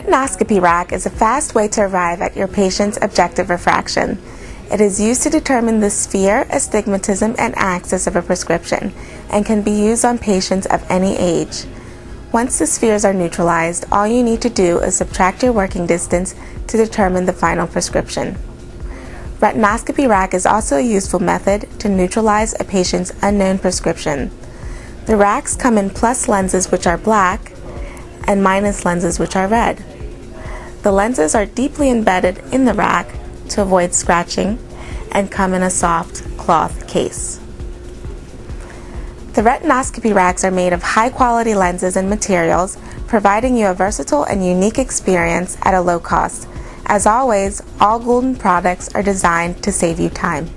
retinoscopy rack is a fast way to arrive at your patient's objective refraction. It is used to determine the sphere, astigmatism, and axis of a prescription and can be used on patients of any age. Once the spheres are neutralized, all you need to do is subtract your working distance to determine the final prescription. Retinoscopy rack is also a useful method to neutralize a patient's unknown prescription. The racks come in plus lenses, which are black, and minus lenses, which are red. The lenses are deeply embedded in the rack to avoid scratching and come in a soft cloth case. The retinoscopy racks are made of high-quality lenses and materials, providing you a versatile and unique experience at a low cost. As always, all Goulden products are designed to save you time.